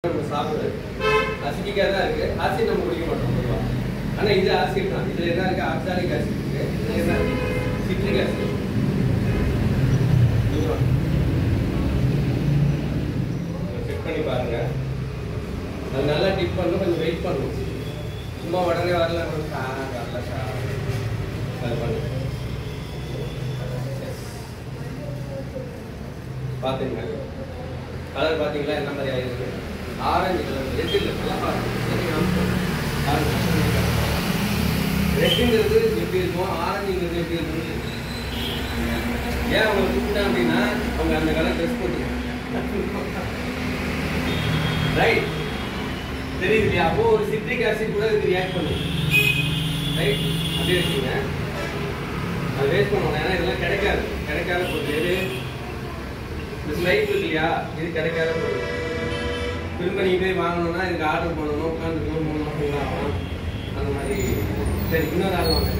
சாப்பிடுறது அசிடிக்காக தான் இருக்கு. ஆசிட் நம்ம குடிக்க மாட்டோம் பொதுவாக. ஆனால் இது ஆசிட் தான். இதில் என்ன இருக்கு? ஆக்சாலிக் ஆசிட் இருக்கு. இதில் என்ன இருக்கு? Citric acid. செக் பண்ணி பாருங்க. அது நல்லா டிப் பண்ணணும். கொஞ்சம் வெயிட் பண்ணணும். சும்மா உடனே வரல அது பண்ணு. பார்த்துங்க. கலர் பார்த்தீங்களா என்ன மாதிரி ஆயிருக்கு? Orange colour. ரெட் இல்லை, நல்லா பாருங்க. ரெட்டுங்கிறது எப்படி இருக்கும், ஆரஞ்சுங்கிறது எப்படி இருக்கும்? ஏன் அவங்க கூப்பிட்டாங்க அப்படின்னா அவங்க அந்த கலர் ட்ரெஸ் போட்டுருக்காங்க. ரைட், தெரியுது இல்லையா? அப்போ ஒரு சிட்ரிக் ஆசிட் கூட இதுக்கு ரியாக்ட் பண்ணுது. ரைட், அப்படியே வச்சுங்க. அது வேஸ்ட் பண்ணுவோம். ஏன்னா இதெல்லாம் கிடைக்காத பொருள். எது ஸ்லைட் இருக்கு இல்லையா, இது கிடைக்காத பொருள். திரும்ப நீ போய் வாங்கணும்னா இதுக்கு ஆர்டர் பண்ணணும், உட்காந்துக்கணும், 3 மாதம் ஆகும் அந்த மாதிரி. சரி, இன்னொரு ஆள் வாங்க.